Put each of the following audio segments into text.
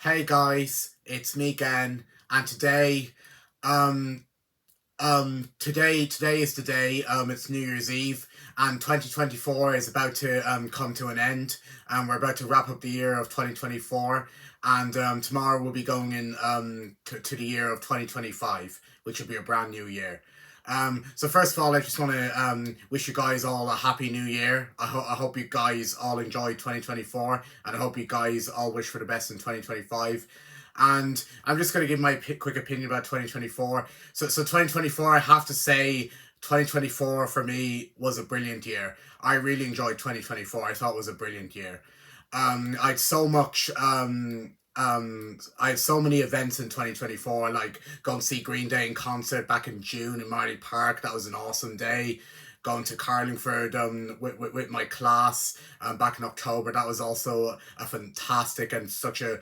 Hey guys, it's me again, and um, today is the day. It's New Year's Eve, and 2024 is about to come to an end, and we're about to wrap up the year of 2024, and tomorrow we'll be going in to the year of 2025, which will be a brand new year. So first of all, I just want to wish you guys all a happy new year. I hope you guys all enjoyed 2024, and I hope you guys all wish for the best in 2025. And I'm just going to give my quick opinion about 2024. So 2024, I have to say, 2024 for me was a brilliant year. I really enjoyed 2024. I thought it was a brilliant year. I had so much I had so many events in 2024, like going to see Green Day in concert back in June in Marley Park. That was an awesome day. Going to Carlingford with my class back in October. That was also a fantastic and such a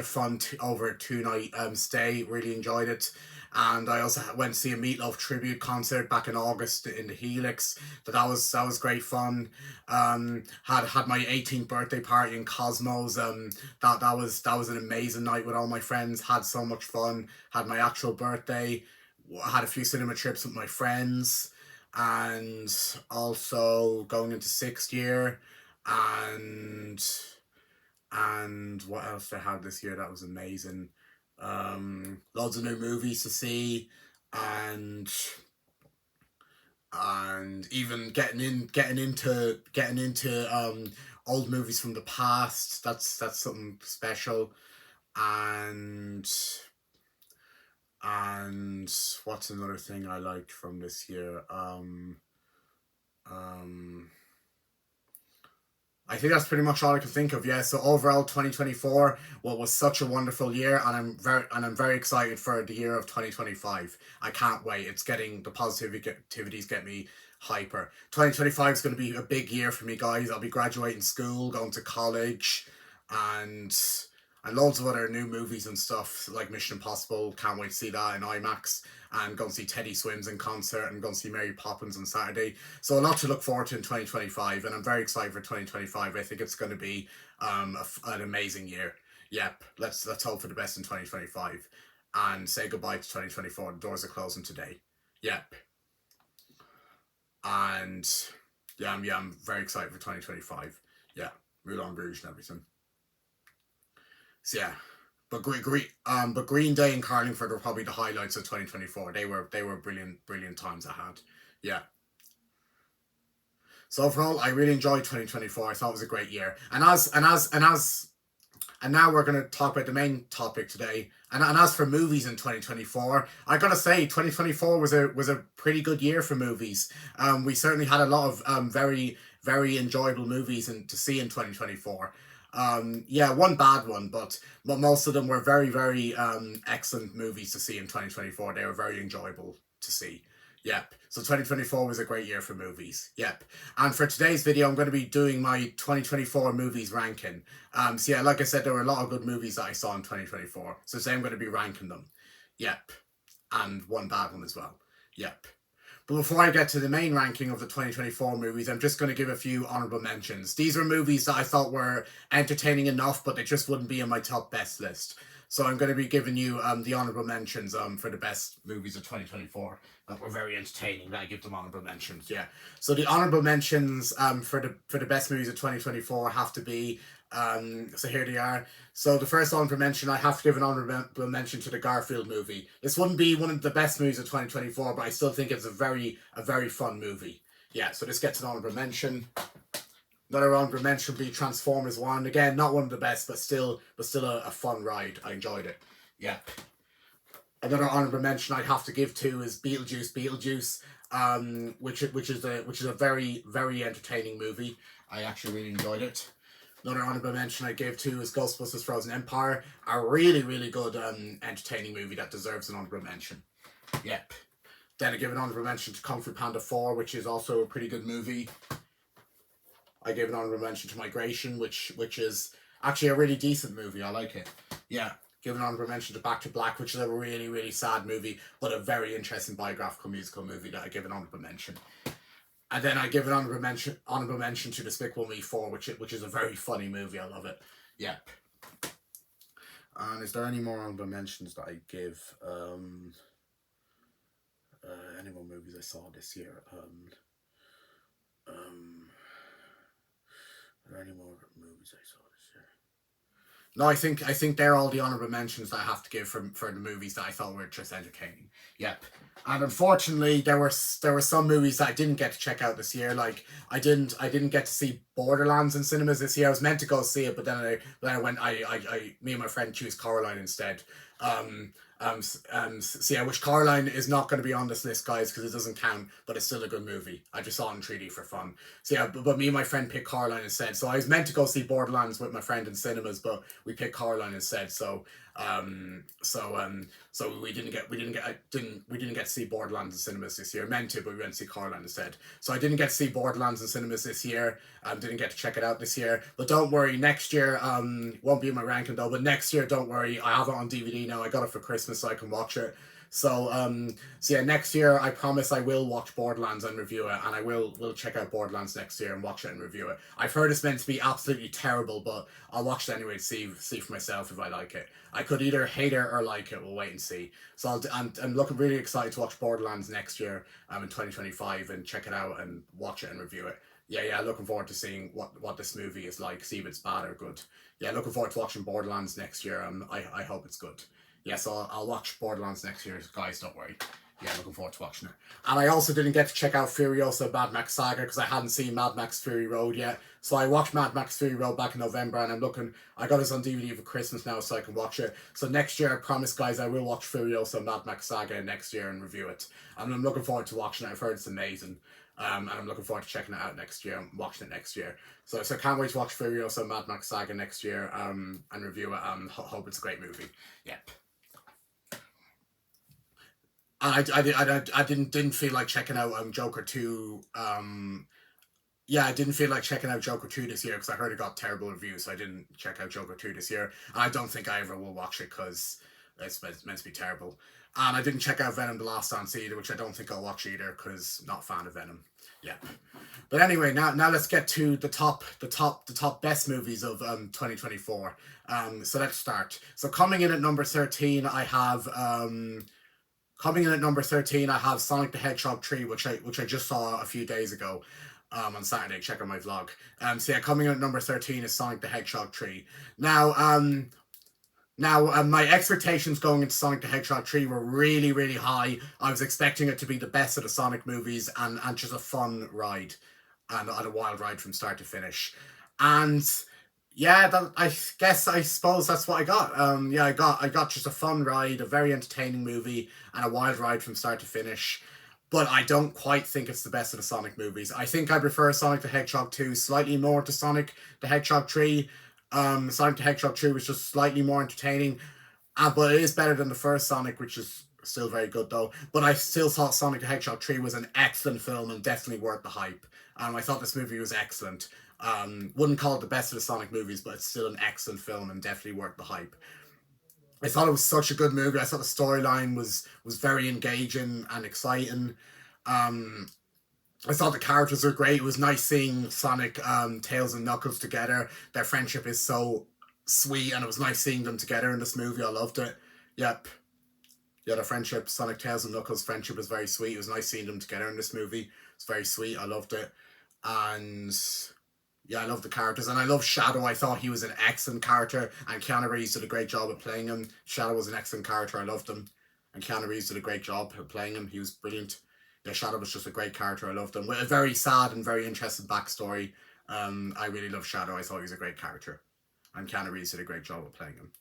fun over 2 night stay. Really enjoyed it. And I also went to see a Meatloaf tribute concert back in August in the Helix. That was great fun. Had my 18th birthday party in Cosmos. That was an amazing night with all my friends. Had so much fun. Had my actual birthday. Had a few cinema trips with my friends, and also going into sixth year, and what else did I have this year that was amazing? Loads of new movies to see, and even getting into old movies from the past. That's something special. And what's another thing I liked from this year? Um I think that's pretty much all I can think of. Yeah. So overall, 2024 was such a wonderful year, and I'm very excited for the year of 2025. I can't wait. It's getting the positivity activities get me hyper. 2025 is going to be a big year for me, guys. I'll be graduating school, going to college, and loads of other new movies and stuff like Mission Impossible. Can't wait to see that in IMAX, and go and see Teddy Swims in concert, and go and see Mary Poppins on Saturday. So a lot to look forward to in 2025, and I'm very excited for 2025. I think it's going to be an amazing year. Yep, let's hope for the best in 2025, and say goodbye to 2024. The doors are closing today. Yep, and I'm very excited for 2025. Yeah, Moulin Rouge and everything. So yeah. But Green Day and Carlingford were probably the highlights of 2024. They were brilliant times I had. Yeah. So overall, I really enjoyed 2024. I thought it was a great year. And now we're gonna talk about the main topic today. And as for movies in 2024, I gotta say 2024 was a pretty good year for movies. We certainly had a lot of very enjoyable movies to see in 2024. Yeah, one bad one, but most of them were very excellent movies to see in 2024. They were very enjoyable to see. Yep. So 2024 was a great year for movies. Yep. And for today's video, I'm going to be doing my 2024 movies ranking. So yeah, like I said, there were a lot of good movies that I saw in 2024. So today I'm going to be ranking them. Yep. And one bad one as well. Yep. But before I get to the main ranking of the 2024 movies, I'm just going to give a few honourable mentions. These were movies that I thought were entertaining enough, but they just wouldn't be in my top best list. So I'm going to be giving you the honourable mentions for the best movies of 2024 that were very entertaining. That I give them honourable mentions. Yeah. So the honourable mentions for the best movies of 2024 have to be so here they are. So the first honorable mention, I have to give an honorable mention to the Garfield movie. This wouldn't be one of the best movies of 2024, but I still think it's a very fun movie. Yeah, so this gets an honorable mention. Another honorable mention would be Transformers 1. Again, not one of the best, but still a fun ride. I enjoyed it. Yeah. Another honorable mention I'd have to give to is Beetlejuice, which is a very entertaining movie. I actually really enjoyed it. Another honorable mention I gave to is Ghostbusters Frozen Empire, a really good entertaining movie that deserves an honorable mention. Yep. Then I give an honorable mention to Kung Fu Panda 4, which is also a pretty good movie. I gave an honorable mention to Migration, which is actually a really decent movie. I like it. Yeah. Give an honorable mention to Back to Black, which is a really sad movie, but a very interesting biographical musical movie that I give an honorable mention. And then I give an honorable mention to Despicable Me 4, which is a very funny movie. I love it. Yep. And is there any more honorable mentions that I give? Any more movies I saw this year? Um, are there any more movies I saw this year? No, I think they're all the honorable mentions that I have to give for the movies that I thought were just entertaining. Yep. And unfortunately, there were some movies that I didn't get to check out this year. Like I didn't get to see Borderlands in cinemas this year. I was meant to go see it, but then I went. Me and my friend choose Coraline instead. So yeah, which Coraline is not going to be on this list, guys, because it doesn't count, but it's still a good movie. I just saw it in 3D for fun. So yeah, but me and my friend picked Coraline instead. So I was meant to go see Borderlands with my friend in cinemas, but we picked Coraline instead. So we didn't get to see Borderlands in cinemas this year. Meant to, but we went to see Coraline instead. So I didn't get to see Borderlands in cinemas this year. Didn't get to check it out this year. But don't worry, next year won't be in my ranking though. But next year, don't worry, I have it on DVD now. I got it for Christmas so I can watch it. So yeah, next year I promise I will watch Borderlands and review it, and I will check out Borderlands next year and watch it and review it. I've heard it's meant to be absolutely terrible, but I'll watch it anyway to see for myself if I like it. I could either hate it or like it. We'll wait and see. So I'm looking really excited to watch Borderlands next year, in 2025, and check it out and watch it and review it. Yeah, looking forward to seeing what this movie is like, see if it's bad or good. Yeah, looking forward to watching Borderlands next year. I hope it's good. Yeah, so I'll watch Borderlands next year, guys, don't worry. Yeah, looking forward to watching it. And I also didn't get to check out Furiosa Mad Max Saga because I hadn't seen Mad Max Fury Road yet. So I watched Mad Max Fury Road back in November, and I got this on DVD for Christmas now so I can watch it. So next year, I promise, guys, I will watch Furiosa Mad Max Saga next year and review it. And I'm looking forward to watching it. I've heard it's amazing. And I'm looking forward to checking it out next year and watching it next year. So can't wait to watch Furiosa Mad Max Saga next year, and review it. Hope it's a great movie. Yep. And I didn't feel like checking out Joker 2. Yeah, I didn't feel like checking out Joker 2 this year because I heard it got terrible reviews, so I didn't check out Joker 2 this year. And I don't think I ever will watch it because it's meant to be terrible. And I didn't check out Venom the Last Dance either, which I don't think I'll watch either because not a fan of Venom. Yeah. But anyway, now let's get to the top best movies of 2024. So let's start. So coming in at number 13, I have Sonic the Hedgehog 3, which I just saw a few days ago, on Saturday. Check out my vlog. So yeah, coming in at number 13 is Sonic the Hedgehog 3. Now, my expectations going into Sonic the Hedgehog 3 were really, really high. I was expecting it to be the best of the Sonic movies, and just a fun ride, and a wild ride from start to finish. And yeah, I suppose that's what I got. Yeah, I got just a fun ride, a very entertaining movie, and a wild ride from start to finish. But I don't quite think it's the best of the Sonic movies. I think I prefer Sonic the Hedgehog 2 slightly more to Sonic the Hedgehog 3. Sonic the Hedgehog 2 was just slightly more entertaining, but it is better than the first Sonic, which is still very good though. But I still thought Sonic the Hedgehog 3 was an excellent film and definitely worth the hype. I thought this movie was excellent. Wouldn't call it the best of the Sonic movies, but it's still an excellent film and definitely worth the hype. I thought it was such a good movie. I thought the storyline was very engaging and exciting. Um, I thought the characters were great. It was nice seeing Sonic, Tails, and Knuckles together. Their friendship is so sweet, and it was nice seeing them together in this movie. I loved it. Yep. Yeah, their friendship, Sonic, Tails, and Knuckles' friendship was very sweet. It was nice seeing them together in this movie. It's very sweet. I loved it. And yeah, I love the characters, and I love Shadow. I thought he was an excellent character, and Keanu Reeves did a great job at playing him. Shadow was an excellent character. I loved him, and Keanu Reeves did a great job at playing him. He was brilliant. Yeah, Shadow was just a great character. I loved him with a very sad and very interesting backstory. I really love Shadow. I thought he was a great character, and Keanu Reeves did a great job at playing him.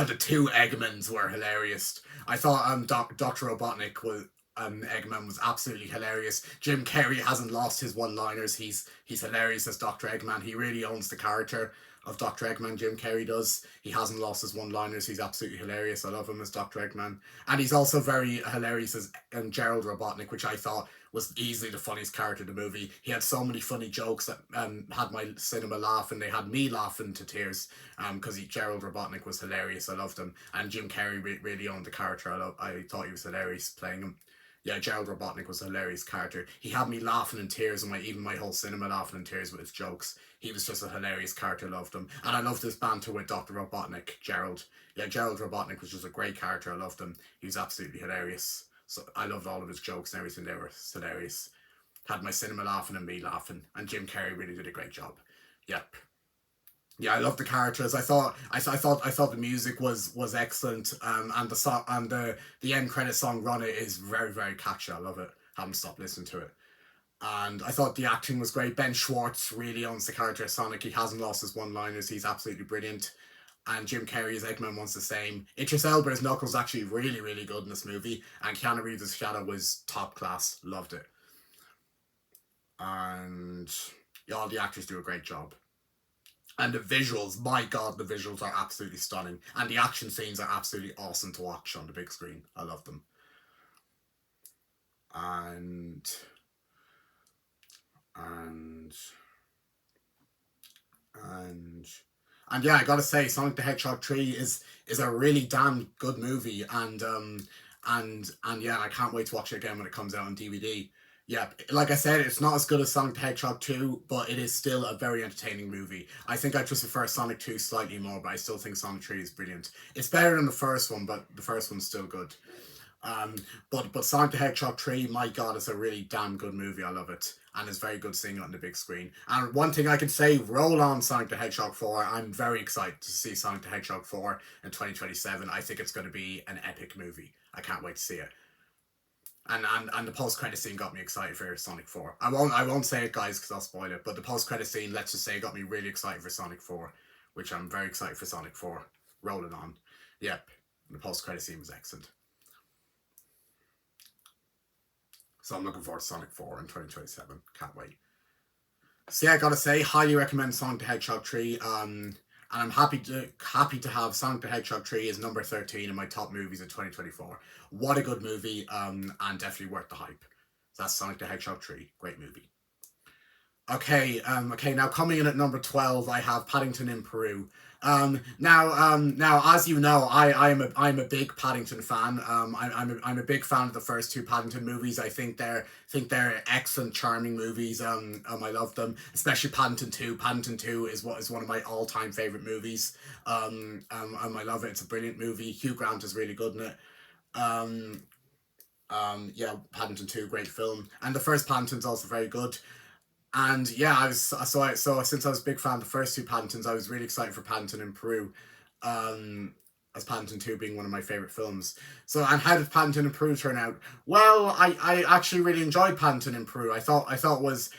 The two Eggmans were hilarious. I thought Dr. Robotnik was Eggman was absolutely hilarious. Jim Carrey hasn't lost his one-liners. He's hilarious as Dr. Eggman. He really owns the character of Dr. Eggman. Jim Carrey does. He hasn't lost his one-liners. He's absolutely hilarious. I love him as Dr. Eggman, and he's also very hilarious as Gerald Robotnik, which I thought was easily the funniest character in the movie. He had so many funny jokes that had my cinema laughing. They had me laughing to tears because Gerald Robotnik was hilarious. I loved him, and Jim Carrey really owned the character. I thought he was hilarious playing him. Yeah, Gerald Robotnik was a hilarious character. He had me laughing in tears, and even my whole cinema laughing in tears with his jokes. He was just a hilarious character. Loved him, and I loved this banter with Doctor Robotnik, Gerald. Yeah, Gerald Robotnik was just a great character. I loved him. He was absolutely hilarious. So I loved all of his jokes and everything. They were hilarious. Had my cinema laughing and me laughing, and Jim Carrey really did a great job. Yep. Yeah, I love the characters. I thought the music was excellent. And the song and the end credit song "Run It" is very catchy. I love it. Haven't stopped listening to it. And I thought the acting was great. Ben Schwartz really owns the character of Sonic. He hasn't lost his one-liners. He's absolutely brilliant. And Jim Carrey as Eggman wants the same. Idris Elba as Knuckles actually really good in this movie. And Keanu Reeves as Shadow was top class. Loved it. And yeah, all the actors do a great job. And the visuals, my god, the visuals are absolutely stunning. And the action scenes are absolutely awesome to watch on the big screen. I love them. And and and and yeah, I gotta say, Sonic the Hedgehog 3 is a really damn good movie, and yeah, I can't wait to watch it again when it comes out on DVD. Yeah, like I said, it's not as good as Sonic the Hedgehog 2, but it is still a very entertaining movie. I think I just prefer Sonic 2 slightly more, but I still think Sonic 3 is brilliant. It's better than the first one, but the first one's still good. Um, but Sonic the Hedgehog 3, my god, it's a really damn good movie. I love it. And it's very good seeing it on the big screen. And one thing I can say, roll on Sonic the Hedgehog 4. I'm very excited to see Sonic the Hedgehog 4 in 2027. I think it's going to be an epic movie. I can't wait to see it. And the post credit scene got me excited for Sonic 4. I won't say it, guys, because I'll spoil it. But the post credit scene, let's just say, got me really excited for Sonic 4, which I'm very excited for Sonic 4. Rolling on. Yep. The post credit scene was excellent. So I'm looking forward to Sonic 4 in 2027. Can't wait. So yeah, I gotta say, highly recommend Sonic the Hedgehog 3. And I'm happy to have Sonic the Hedgehog 3 as number 13 in my top movies of 2024. What a good movie, and definitely worth the hype. So that's Sonic the Hedgehog 3. Great movie. Okay, now coming in at number 12, I have Paddington in Peru. Now, as you know, I'm a big Paddington fan. I'm a big fan of the first two Paddington movies. I think they're excellent, charming movies. I love them, especially Paddington 2. Paddington 2 is one of my all time favorite movies. I love it. It's a brilliant movie. Hugh Grant is really good in it. Um, yeah, Paddington 2, great film, and the first Paddington's also very good. And yeah, so since I was a big fan of the first two Paddingtons, I was really excited for Paddington in Peru, um, as Paddington 2 being one of my favourite films. So, and how did Paddington in Peru turn out? Well, I actually really enjoyed Paddington in Peru. I thought it was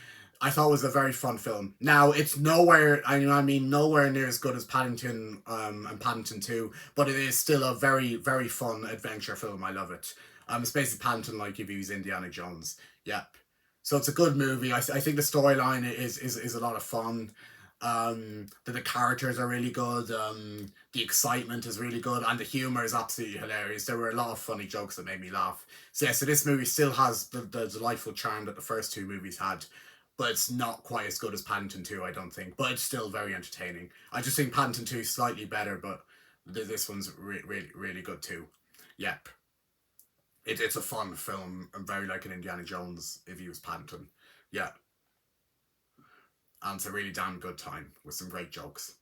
a very fun film. Now it's nowhere, I mean nowhere near as good as Paddington and Paddington 2, but it is still a very fun adventure film. I love it. It's basically Paddington like if he was Indiana Jones. Yep. So it's a good movie. I think the storyline is a lot of fun. The characters are really good. The excitement is really good, and the humor is absolutely hilarious. There were a lot of funny jokes that made me laugh. So yeah, so this movie still has the delightful charm that the first two movies had, but it's not quite as good as Paddington 2, I don't think. But it's still very entertaining. I just think Paddington 2 is slightly better, but this one's really good too. Yep. It's a fun film and very like an Indiana Jones if he was Paddington. Yeah, and it's a really damn good time with some great jokes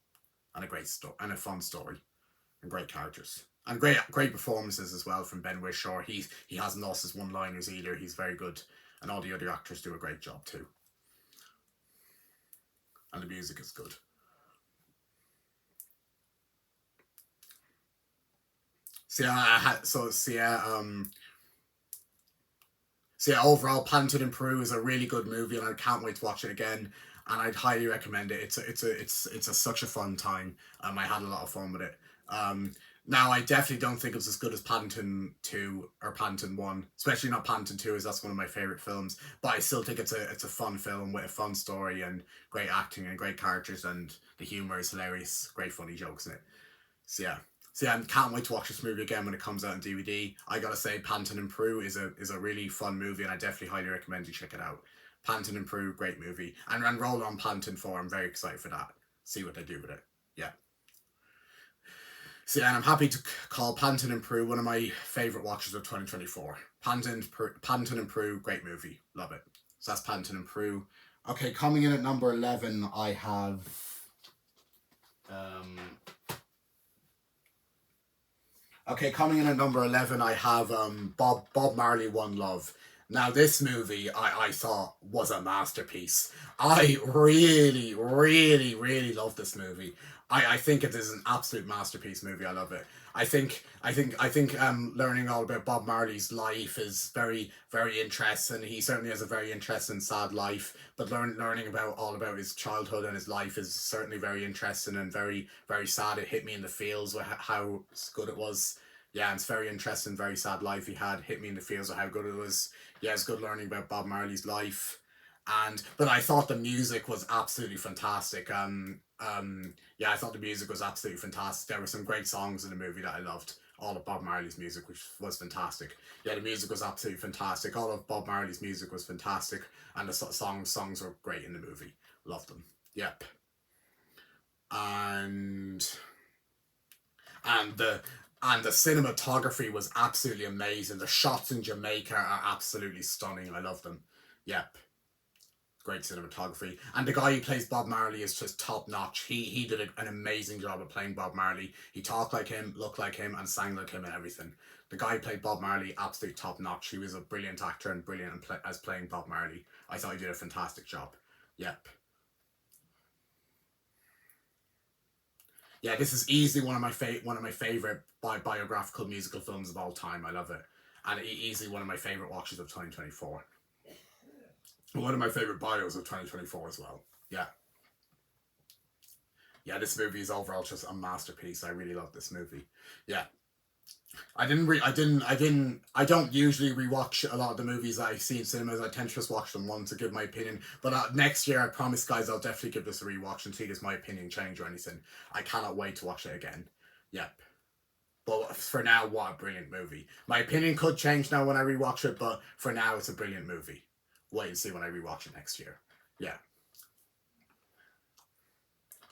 and a great story and a fun story and great characters and great performances as well from Ben Whishaw. He hasn't lost his one liners either. He's very good, and all the other actors do a great job too. And the music is good. So yeah, overall, Paddington in Peru is a really good movie, and I can't wait to watch it again. And I'd highly recommend it. Such a fun time. I had a lot of fun with it. Now I definitely don't think it's as good as Paddington 2 or Paddington 1, especially not Paddington 2, as that's one of my favorite films. But I still think it's a fun film with a fun story and great acting and great characters, and the humor is hilarious. Great funny jokes in it. So yeah. So yeah, I can't wait to watch this movie again when it comes out on DVD. I gotta say, Paddington in Peru is a really fun movie, and I definitely highly recommend you check it out. Paddington in Peru, great movie, and roll on Paddington 4. I'm very excited for that. See what they do with it. Yeah. So yeah, and I'm happy to call Panton and Prue one of my favourite watches of 2024. Panton and Prue, great movie. Love it. So that's Panton and Prue. Okay, coming in at number 11, I have... Um, okay, coming in at number 11, I have Bob Marley, One Love. Now, this movie I thought was a masterpiece. I really, really, really love this movie. I think it is an absolute masterpiece movie. I love it. I think learning all about Bob Marley's life is very, very interesting. He certainly has a very interesting, sad life, but learning about all about his childhood and his life is certainly very interesting and very, very sad. It hit me in the feels with how good it was. Yeah, and it's very interesting, very sad life he had. Hit me in the feels of how good it was. Yeah, it's good learning about Bob Marley's life. And but I thought the music was absolutely fantastic. Yeah, I thought the music was absolutely fantastic. There were some great songs in the movie that I loved. All of Bob Marley's music, which was fantastic. Yeah, the music was absolutely fantastic. All of Bob Marley's music was fantastic, and the songs were great in the movie. Loved them. Yep. And and the and the cinematography was absolutely amazing. The shots in Jamaica are absolutely stunning. I love them. Yep, great cinematography. And the guy who plays Bob Marley is just top notch. He did an amazing job of playing Bob Marley. He talked like him, looked like him, and sang like him and everything. The guy who played Bob Marley, absolute top notch. He was a brilliant actor and brilliant as playing Bob Marley. I thought he did a fantastic job. Yep. Yeah, this is easily one of my favorite biographical musical films of all time. I love it, and easily one of my favorite watches of 2024. One of my favorite bios of 2024 as well. Yeah, yeah. This movie is overall just a masterpiece. I really love this movie. Yeah, I don't usually rewatch a lot of the movies that I see in cinemas. I tend to just watch them once to give my opinion. But next year, I promise, guys, I'll definitely give this a rewatch and see does my opinion change or anything. I cannot wait to watch it again. Yep. But for now, what a brilliant movie. My opinion could change now when I rewatch it, but for now, it's a brilliant movie. Wait and see when I rewatch it next year. Yeah.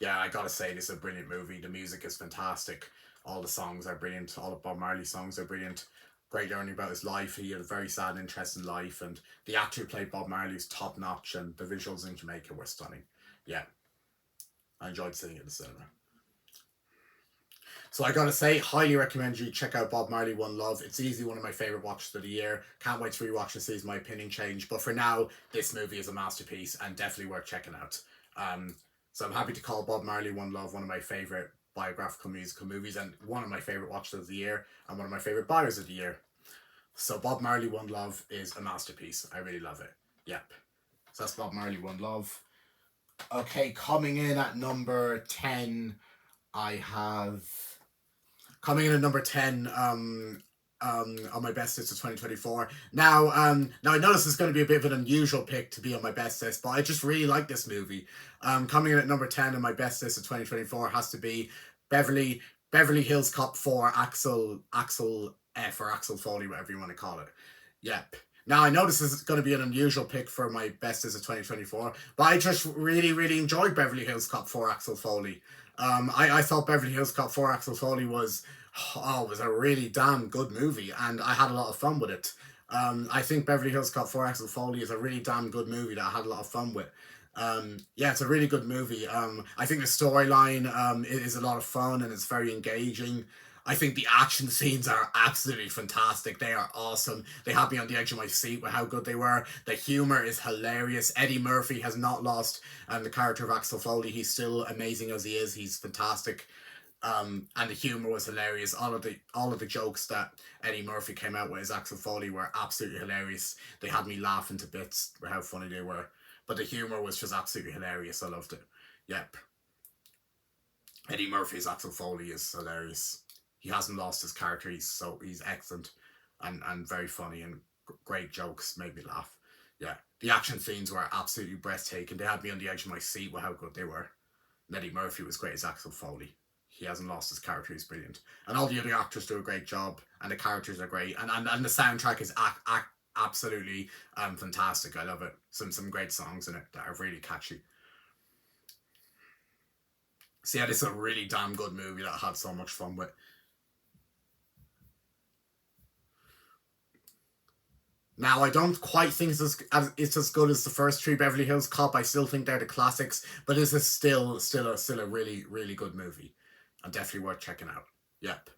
Yeah, I gotta say, this is a brilliant movie. The music is fantastic. All the songs are brilliant. All of Bob Marley's songs are brilliant. Great learning about his life. He had a very sad, interesting life, and the actor who played Bob Marley is top notch, and the visuals in Jamaica were stunning. Yeah, I enjoyed seeing it in the cinema. So I gotta say, highly recommend you check out Bob Marley One Love. It's easily one of my favorite watches of the year. Can't wait to rewatch and see my opinion change. But for now, this movie is a masterpiece and definitely worth checking out. So I'm happy to call Bob Marley One Love one of my favorite biographical musical movies and one of my favorite watches of the year and one of my favorite bios of the year. So Bob Marley One Love is a masterpiece. I really love it. Yep. So that's Bob Marley One Love. Okay, coming in at number 10, I have coming in at number 10 on my best list of 2024. Now I know this is going to be a bit of an unusual pick to be on my best list, but I just really like this movie. Coming in at number 10 on my best list of 2024 has to be Beverly Beverly Hills Cop 4 Axel F or Axel Foley, whatever you want to call it. Yep. Now I know this is going to be an unusual pick for my best list of 2024, but I just really, really enjoyed Beverly Hills Cop 4 Axel Foley. I thought Beverly Hills Cop 4 Axel Foley was a really damn good movie, and I had a lot of fun with it. I think Beverly Hills Cop 4 Axel Foley is a really damn good movie that I had a lot of fun with. Yeah, it's a really good movie. I think the storyline is a lot of fun and it's very engaging. I think the action scenes are absolutely fantastic. They are awesome. They had me on the edge of my seat with how good they were. The humor is hilarious. Eddie Murphy has not lost the character of Axel Foley. He's still amazing as he is. He's fantastic. And the humor was hilarious. All of the jokes that Eddie Murphy came out with as Axel Foley were absolutely hilarious. They had me laughing to bits with how funny they were. But the humor was just absolutely hilarious. I loved it. Yep. Eddie Murphy's Axel Foley is hilarious. He hasn't lost his character. He's excellent and very funny and great jokes. Made me laugh. Yeah. The action scenes were absolutely breathtaking. They had me on the edge of my seat with how good they were. And Eddie Murphy was great as Axel Foley. He hasn't lost his character. He's brilliant. And all the other actors do a great job. And the characters are great. And the soundtrack is absolutely fantastic. I love it. Some great songs in it that are really catchy. So yeah, this is a really damn good movie that I had so much fun with. Now I don't quite think it's as good as the first three Beverly Hills Cop. I still think they're the classics, but this is still a really good movie, and definitely worth checking out. Yep.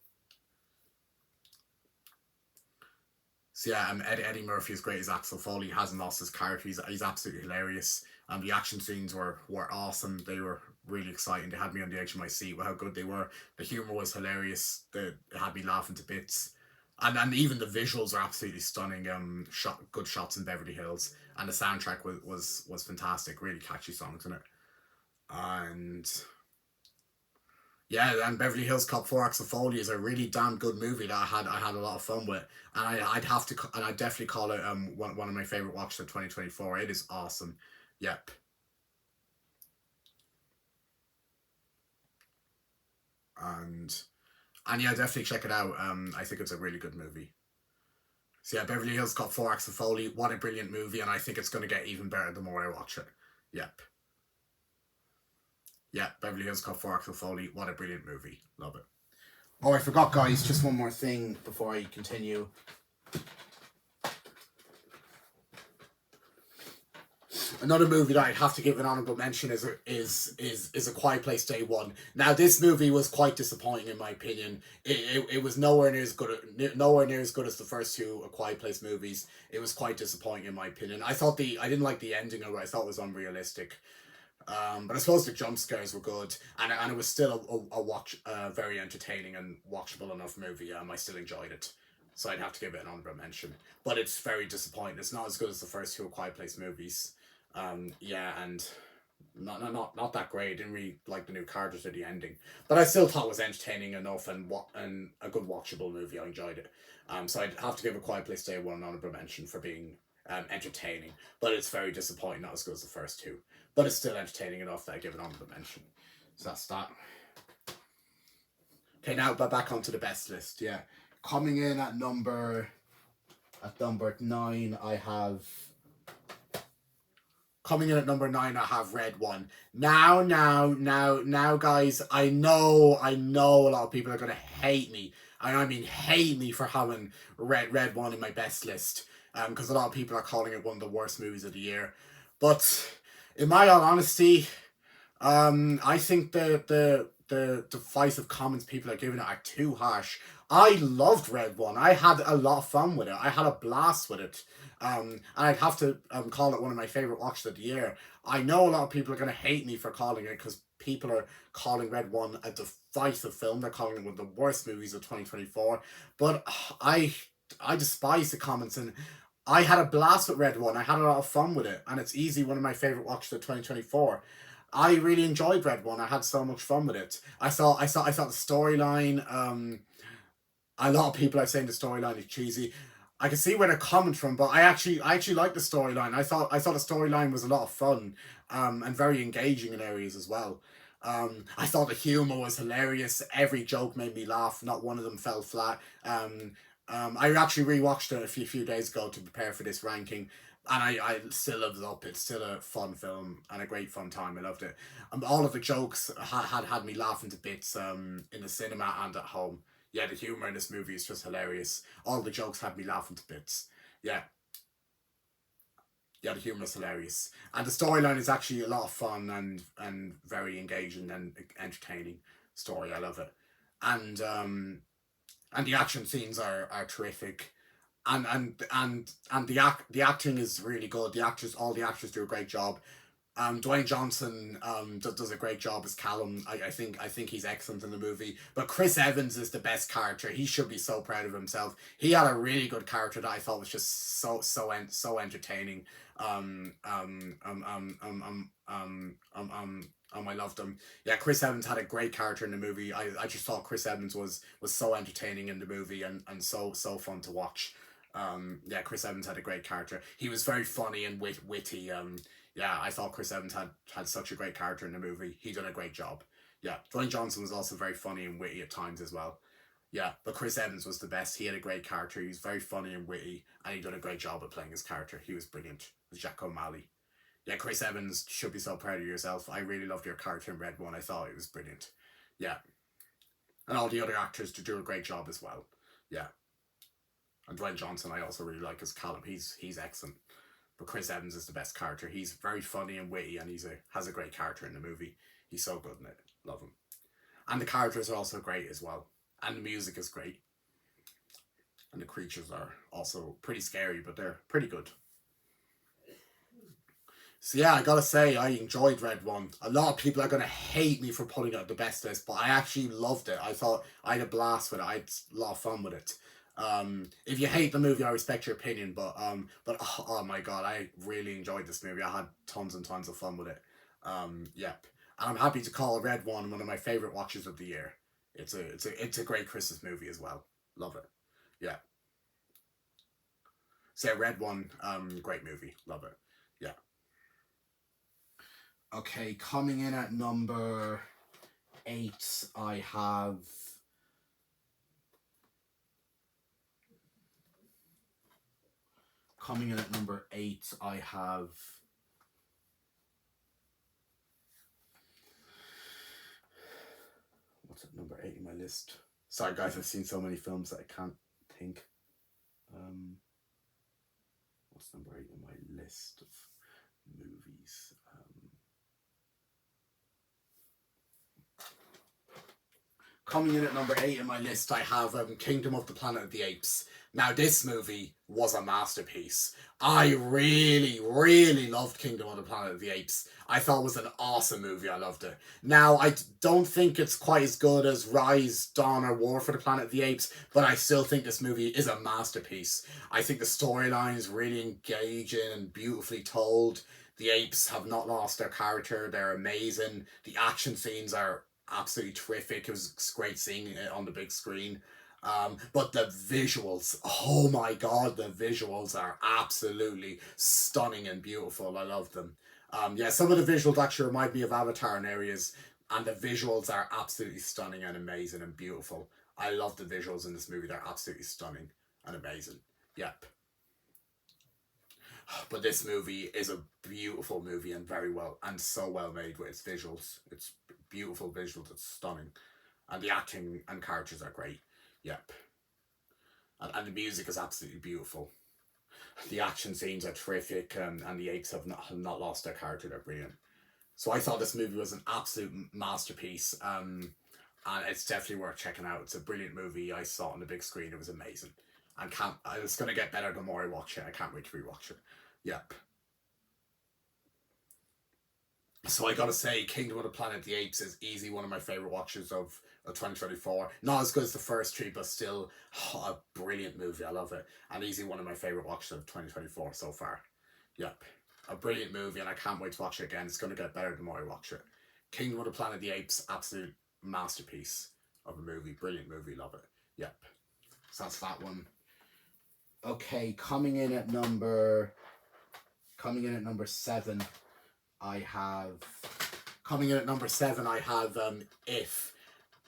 So yeah, Eddie Murphy is great as Axel Foley. He hasn't lost his character. He's absolutely hilarious. The action scenes were awesome. They were really exciting. They had me on the edge of my seat with how good they were. The humor was hilarious. It had me laughing to bits. And even the visuals are absolutely stunning. Good shots in Beverly Hills, and the soundtrack was fantastic. Really catchy songs in it, and yeah, and Beverly Hills Cop 4 Axel Foley is a really damn good movie that I had a lot of fun with, and I'd definitely call it one of my favorite watches of 2024. It is awesome. Yep, and yeah, definitely check it out. I think it's a really good movie. So yeah, Beverly Hills Cop 4 Axel Foley, what a brilliant movie, and I think it's going to get even better the more I watch it. Yep, yeah, Beverly Hills Cop 4 Axel Foley, what a brilliant movie. Love it. Oh, I forgot, guys. Just one more thing before I continue. Another movie that I'd have to give an honorable mention is A Quiet Place Day One. Now, this movie was quite disappointing in my opinion. It was nowhere near as good as the first two A Quiet Place movies. It was quite disappointing in my opinion. I didn't like the ending of it. I thought it was unrealistic. But I suppose the jump scares were good, and it was still a very entertaining and watchable enough movie. I still enjoyed it, so I'd have to give it an honorable mention. But it's very disappointing. It's not as good as the first two A Quiet Place movies. Yeah, and not that great. Didn't really like the new characters or the ending, but I still thought it was entertaining enough and a good watchable movie. I enjoyed it. So I'd have to give A Quiet Place Day One an honorable mention for being entertaining, but it's very disappointing. Not as good as the first two, but it's still entertaining enough that I give it an honorable mention. So that's that. Okay, now back onto the best list. Yeah, coming in at number nine, I have Coming in at number nine, I have Red One. Now, guys, I know a lot of people are gonna hate me. And I mean hate me for having Red One in my best list. Because a lot of people are calling it one of the worst movies of the year. But in my all honesty, I think the divisive comments people are giving it are too harsh. I loved Red One. I had a lot of fun with it. I had a blast with it. And I'd have to call it one of my favorite watches of the year. I know a lot of people are going to hate me for calling it because people are calling Red One a divisive film. They're calling it one of the worst movies of 2024. But I despise the comments, and I had a blast with Red One. I had a lot of fun with it, and it's easily one of my favorite watches of 2024. I really enjoyed Red One. I had so much fun with it. I thought the storyline. A lot of people are saying the storyline is cheesy. I can see where they're coming from, but I actually like the storyline. I thought the storyline was a lot of fun, and very engaging in areas as well. I thought the humor was hilarious. Every joke made me laugh. Not one of them fell flat. I actually rewatched it a few days ago to prepare for this ranking, and I still loved it up. It's still a fun film and a great fun time. I loved it. All of the jokes had me laughing to bits in the cinema and at home. Yeah, the humor in this movie is just hilarious. All the jokes had me laughing to bits. Yeah, yeah, the humor is hilarious, and the storyline is actually a lot of fun and very engaging and entertaining story. I love it, and and the action scenes are terrific, and the acting is really good. All the actors do a great job. Dwayne Johnson does a great job as Callum. I think he's excellent in the movie. But Chris Evans is the best character. He should be so proud of himself. He had a really good character that I thought was just so entertaining. I loved him. Yeah, Chris Evans had a great character in the movie. I just thought Chris Evans was so entertaining in the movie and so fun to watch. Yeah, Chris Evans had a great character. He was very funny and witty. Yeah, I thought Chris Evans had such a great character in the movie. He did a great job. Yeah, Dwayne Johnson was also very funny and witty at times as well. Yeah, but Chris Evans was the best. He had a great character. He was very funny and witty, and he did a great job at playing his character. He was brilliant. It was Jack O'Malley. Yeah, Chris Evans should be so proud of yourself. I really loved your character in Red One. I thought it was brilliant. Yeah, and all the other actors to do a great job as well. Yeah, and Dwayne Johnson, I also really like as Callum. He's excellent. But Chris Evans is the best character. He's very funny and witty, and has a great character in the movie. He's so good in it. Love him. And the characters are also great as well. And the music is great. And the creatures are also pretty scary, but they're pretty good. So yeah, I gotta say, I enjoyed Red One. A lot of people are gonna hate me for putting it on the best list, but I actually loved it. I thought I had a blast with it. I had a lot of fun with it. If you hate the movie, I respect your opinion, but oh my god, I really enjoyed this movie. I had tons and tons of fun with it. Yep, and I'm happy to call Red One of my favorite watches of the year. It's a great Christmas movie as well. Love it. Yeah. So Red One, great movie. Love it. Yeah. Okay, coming in at number 8, I have coming in at number 8, I have what's at number 8 in my list? Sorry guys, I've seen so many films that I can't think. What's number 8 in my list of movies? Coming in at number 8 in my list, I have Kingdom of the Planet of the Apes. Now, this movie was a masterpiece. I really, really loved Kingdom of the Planet of the Apes. I thought it was an awesome movie. I loved it. Now, I don't think it's quite as good as Rise, Dawn, or War for the Planet of the Apes, but I still think this movie is a masterpiece. I think the storyline is really engaging and beautifully told. The apes have not lost their character. They're amazing. The action scenes are absolutely terrific. It was great seeing it on the big screen. But the visuals, oh my god, the visuals are absolutely stunning and beautiful. I love them. Yeah, some of the visuals actually remind me of Avatar in areas, and the visuals are absolutely stunning and amazing and beautiful. I love the visuals in this movie. They're absolutely stunning and amazing. Yep. But this movie is a beautiful movie and very well and so well made with its visuals. It's beautiful visuals. It's stunning, and the acting and characters are great. Yep, and the music is absolutely beautiful. The action scenes are terrific, and the apes have not lost their character. They're brilliant. So I thought this movie was an absolute masterpiece. And it's definitely worth checking out. It's a brilliant movie. I saw it on the big screen. It was amazing. And it's gonna get better the more I watch it. I can't wait to rewatch it. Yep. So I gotta say, Kingdom of the Planet of the Apes is easily one of my favorite watches of 2024. Not as good as the first three, but still a brilliant movie. I love it, and easily one of my favorite watches of 2024 so far. Yep, a brilliant movie, and I can't wait to watch it again. It's gonna get better the more I watch it. Kingdom of the Planet of the Apes, absolute masterpiece of a movie. Brilliant movie. Love it. Yep. So that's that one. Okay, coming in at number 7. I have coming in at number 7. I have If.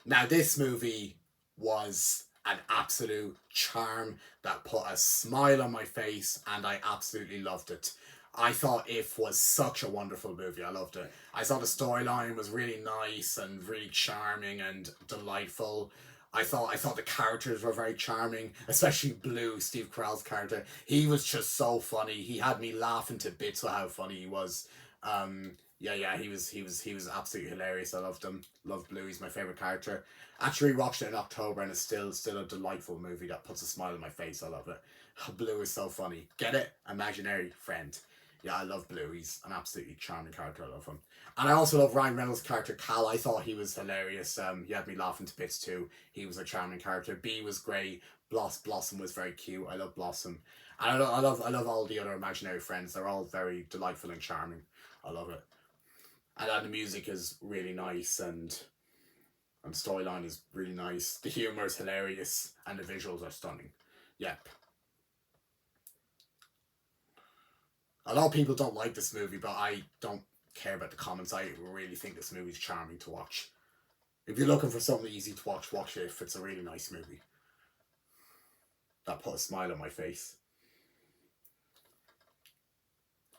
Now this movie was an absolute charm that put a smile on my face, and I absolutely loved it. I thought If was such a wonderful movie. I loved it. I thought the storyline was really nice and really charming and delightful. I thought the characters were very charming, especially Blue, Steve Carell's character. He was just so funny. He had me laughing to bits with how funny he was. Yeah, he was absolutely hilarious. I loved him. Loved Blue. He's my favorite character. Actually watched it in October, and it's still a delightful movie that puts a smile on my face. I love it. Blue is so funny. Get it? Imaginary friend. Yeah, I love Blue. He's an absolutely charming character. I love him. And I also love Ryan Reynolds' character, Cal. I thought he was hilarious. He had me laughing to bits too. He was a charming character. B was great. Blossom was very cute. I love Blossom. And I love all the other imaginary friends. They're all very delightful and charming. I love it. And the music is really nice, and storyline is really nice. The humor is hilarious, and the visuals are stunning. Yep. A lot of people don't like this movie, but I don't care about the comments. I really think this movie is charming to watch. If you're looking for something easy to watch, watch it. If it's a really nice movie that put a smile on my face.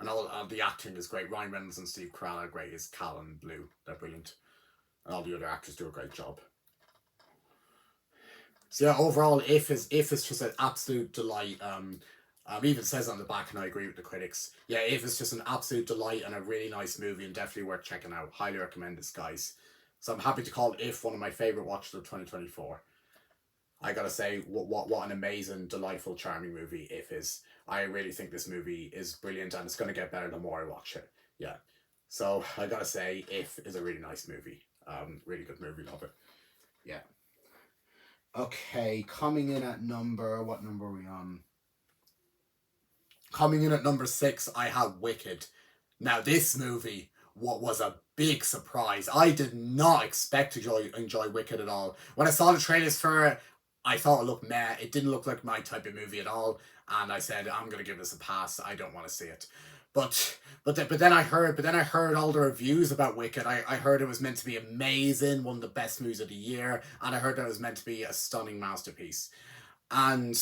And all the acting is great. Ryan Reynolds and Steve Carell are great as Cal and Blue. They're brilliant. And all the other actors do a great job. So yeah, overall, If is just an absolute delight. Even says on the back, and I agree with the critics. Yeah, If is just an absolute delight and a really nice movie, and definitely worth checking out. Highly recommend this, guys. So I'm happy to call If one of my favorite watches of 2024. I gotta say, what an amazing, delightful, charming movie If is. I really think this movie is brilliant, and it's gonna get better the more I watch it. Yeah. So I gotta say, If is a really nice movie. Really good movie, love it. Yeah. Okay, coming in at what number are we on? Coming in at number 6, I have Wicked. Now, this movie, what was a big surprise. I did not expect to enjoy Wicked at all. When I saw the trailers for it, I thought it looked meh. It didn't look like my type of movie at all, and I said I'm gonna give this a pass. I don't want to see it. But then I heard all the reviews about Wicked. I heard it was meant to be amazing, one of the best movies of the year, and I heard that it was meant to be a stunning masterpiece. And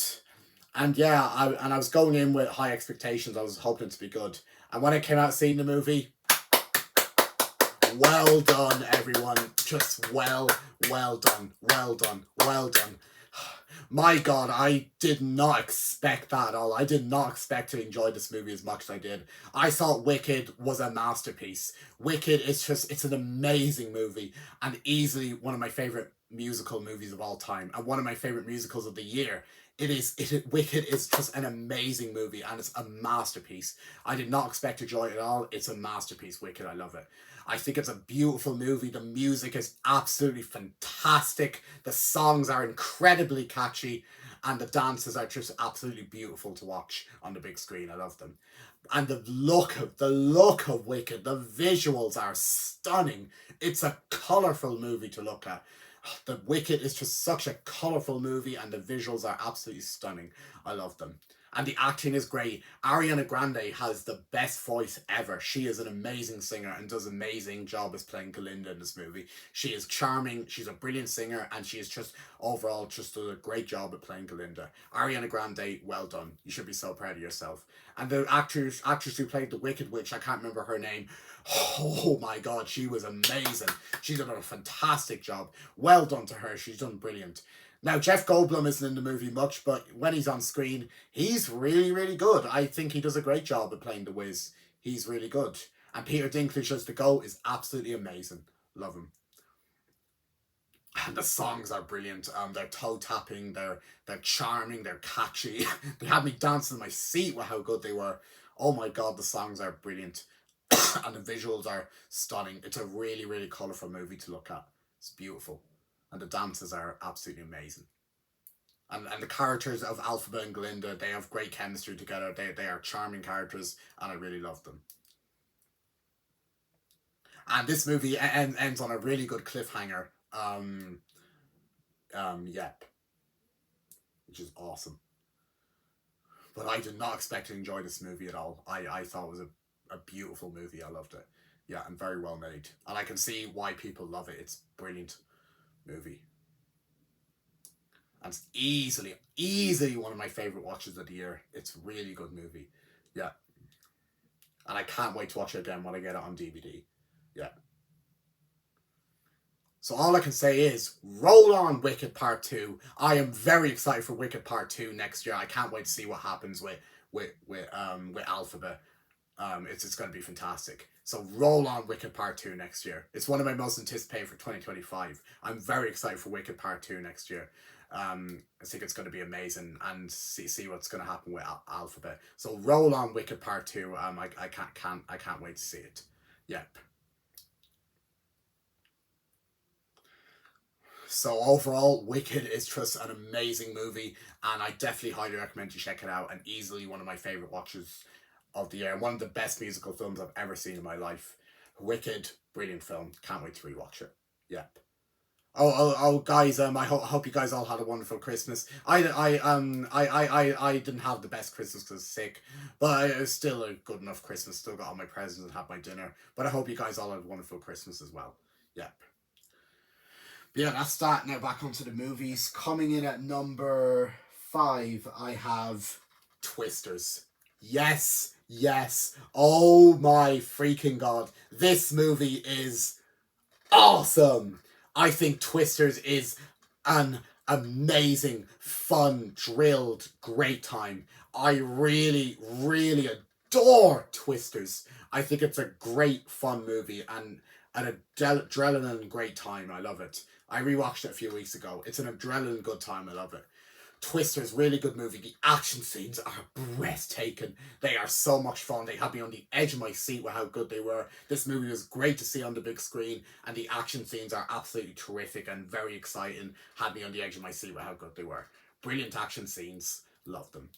yeah, I was going in with high expectations. I was hoping to be good. And when I came out seeing the movie, well done, everyone. Just well done. Well done. Well done. My God, I did not expect that at all. I did not expect to enjoy this movie as much as I did. I thought Wicked was a masterpiece. Wicked is it's an amazing movie and easily one of my favorite musical movies of all time and one of my favorite musicals of the year. Wicked is just an amazing movie and it's a masterpiece. I did not expect to enjoy it at all. It's a masterpiece, Wicked. I love it. I think it's a beautiful movie. The music is absolutely fantastic. The songs are incredibly catchy. And the dances are just absolutely beautiful to watch on the big screen. I love them. And the look of Wicked, the visuals are stunning. It's a colourful movie to look at. The Wicked is just such a colourful movie and the visuals are absolutely stunning. I love them. And the acting is great. Ariana Grande has the best voice ever. She is an amazing singer and does an amazing job as playing Glinda in this movie. She is charming, she's a brilliant singer, and she is just overall just does a great job at playing Glinda. Ariana Grande, well done. You should be so proud of yourself. And the actress who played the Wicked Witch, I can't remember her name. Oh my God, she was amazing. She's done a fantastic job. Well done to her. She's done brilliant. Now, Jeff Goldblum isn't in the movie much, but when he's on screen, he's really, really good. I think he does a great job at playing the Wiz. He's really good. And Peter Dinklage as the Goat is absolutely amazing. Love him. And the songs are brilliant. They're toe tapping. They're charming. They're catchy. They had me dancing in my seat with how good they were. Oh my God, the songs are brilliant, and the visuals are stunning. It's a really, really colourful movie to look at. It's beautiful. And the dances are absolutely amazing. And the characters of Alphaba and Glinda, they have great chemistry together. They are charming characters, and I really love them. And this movie ends on a really good cliffhanger. Yep, which is awesome. But I did not expect to enjoy this movie at all. I thought it was a beautiful movie. I loved it. Yeah, and very well made. And I can see why people love it. It's brilliant movie. And it's easily one of my favourite watches of the year. It's a really good movie. Yeah. And I can't wait to watch it again when I get it on DVD. Yeah. So all I can say is, roll on Wicked Part 2. I am very excited for Wicked Part 2 next year. I can't wait to see what happens with Alphaba. It's going to be fantastic. So roll on Wicked Part 2 next year. It's one of my most anticipated for 2025. I'm very excited for Wicked Part 2 next year. I think it's going to be amazing and see what's going to happen with Alphaba. So roll on Wicked Part 2. I can't wait to see it. Yep. So overall, Wicked is just an amazing movie, and I definitely highly recommend you check it out. And easily one of my favorite watches of the year, one of the best musical films I've ever seen in my life. Wicked, brilliant film. Can't wait to rewatch it. Yep. Guys! Hope you guys all had a wonderful Christmas. I didn't have the best Christmas because I was sick, but it was still a good enough Christmas. Still got all my presents and had my dinner. But I hope you guys all had a wonderful Christmas as well. Yep. Yeah, that's that. Now back onto the movies. Coming in at number 5, I have Twisters. Yes, Yes. Oh my freaking god. This movie is awesome. I think Twisters is an amazing, fun, drilled, great time. I really, really adore Twisters. I think it's a great, fun movie and an adrenaline great time. I love it. I rewatched it a few weeks ago. It's an adrenaline good time. I love it. Twister's really good movie. The action scenes are breathtaking. They are so much fun. They had me on the edge of my seat with how good they were. This movie was great to see on the big screen, and the action scenes are absolutely terrific and very exciting. Had me on the edge of my seat with how good they were. Brilliant action scenes. Love them.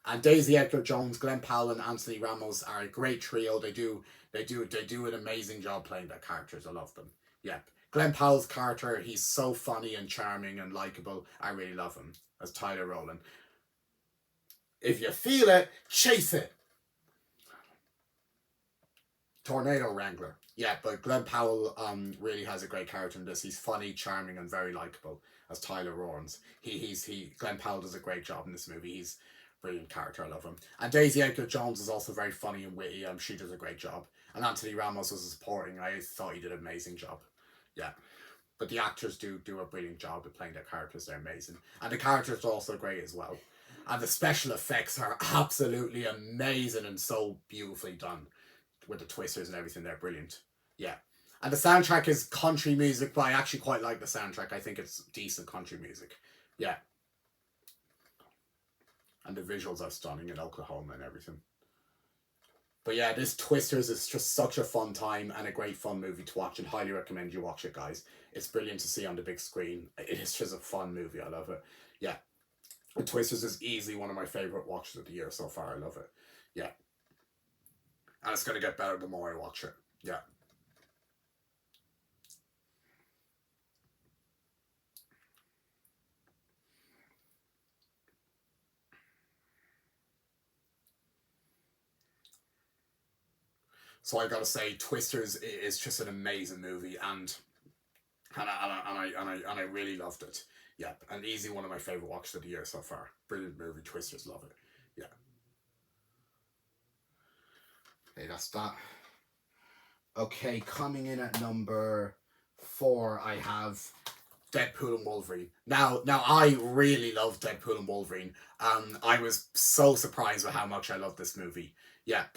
And Daisy Edgar Jones, Glenn Powell, and Anthony Ramos are a great trio. They do an amazing job playing their characters. I love them. Yep. Glenn Powell's character, he's so funny and charming and likable. I really love him as Tyler Rowland. If you feel it, chase it. Tornado Wrangler. Yeah, but Glenn Powell really has a great character in this. He's funny, charming, and very likable as Tyler Rowlands. Glenn Powell does a great job in this movie. He's a brilliant character. I love him. And Daisy Edgar Jones is also very funny and witty. She does a great job. And Anthony Ramos was supporting. I thought he did an amazing job. Yeah. But the actors do a brilliant job of playing their characters. They're amazing. And the characters are also great as well. And the special effects are absolutely amazing and so beautifully done with the twisters and everything. They're brilliant. Yeah. And the soundtrack is country music, but I actually quite like the soundtrack. I think it's decent country music. Yeah. And the visuals are stunning in Oklahoma and everything. But yeah, this Twisters is just such a fun time and a great fun movie to watch, and highly recommend you watch it, guys. It's brilliant to see on the big screen. It is just a fun movie. I love it. Yeah. The Twisters is easily one of my favourite watches of the year so far. I love it. Yeah. And it's going to get better the more I watch it. Yeah. So I gotta say, Twisters is just an amazing movie, and I really loved it. Yeah, and easy one of my favorite watches of the year so far. Brilliant movie, Twisters, love it. Yeah. Hey, that's that. Okay, coming in at number 4, I have Deadpool and Wolverine. Now I really love Deadpool and Wolverine. I was so surprised with how much I love this movie. Yep.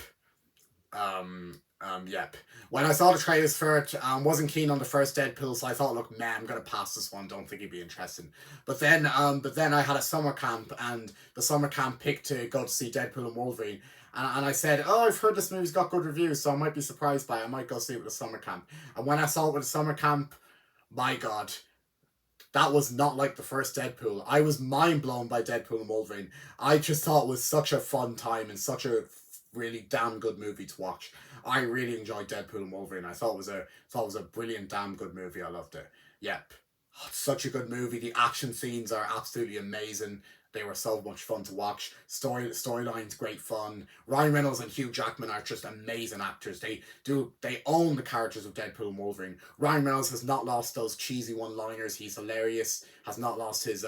Yep. When I saw the trailers for it, wasn't keen on the first Deadpool, so I thought, look, man, I'm gonna pass this one. Don't think it'd be interesting. But then I had a summer camp, and the summer camp picked to go to see Deadpool and Wolverine, and I said, oh, I've heard this movie's got good reviews, so I might be surprised by it. I might go see it with the summer camp. And when I saw it with the summer camp, my God, that was not like the first Deadpool. I was mind blown by Deadpool and Wolverine. I just thought it was such a fun time and such a really damn good movie to watch. I really enjoyed Deadpool and Wolverine. I thought it was a brilliant, damn good movie. I loved it. Yep, such a good movie. The action scenes are absolutely amazing. They were so much fun to watch. Storylines, great fun. Ryan Reynolds and Hugh Jackman are just amazing actors. They own the characters of Deadpool and Wolverine. Ryan Reynolds has not lost those cheesy one-liners. He's hilarious. Has not lost his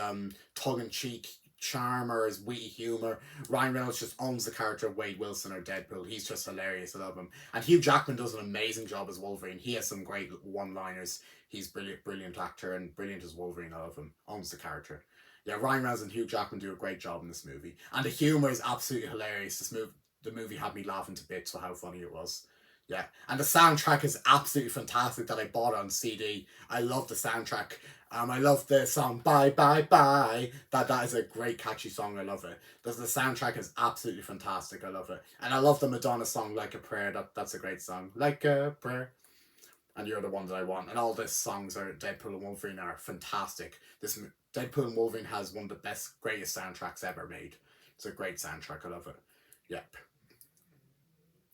tongue-in-cheek charm or his witty humor. Ryan Reynolds just owns the character of Wade Wilson or Deadpool. He's just hilarious. I love him. And Hugh Jackman does an amazing job as Wolverine. He has some great one-liners. He's brilliant actor and brilliant as Wolverine. I love him. Owns the character. Yeah, Ryan Reynolds and Hugh Jackman do a great job in this movie, and the humor is absolutely hilarious. The movie had me laughing to bits for how funny it was. Yeah, and the soundtrack is absolutely fantastic. That I bought on CD. I love the soundtrack. I love the song "Bye Bye Bye." That is a great catchy song. I love it. The soundtrack is absolutely fantastic. I love it, and I love the Madonna song "Like a Prayer." That's a great song. Like a prayer. And you're the one that I want. And all these songs are Deadpool and Wolverine are fantastic. This Deadpool and Wolverine has one of the best, greatest soundtracks ever made. It's a great soundtrack. I love it. Yep.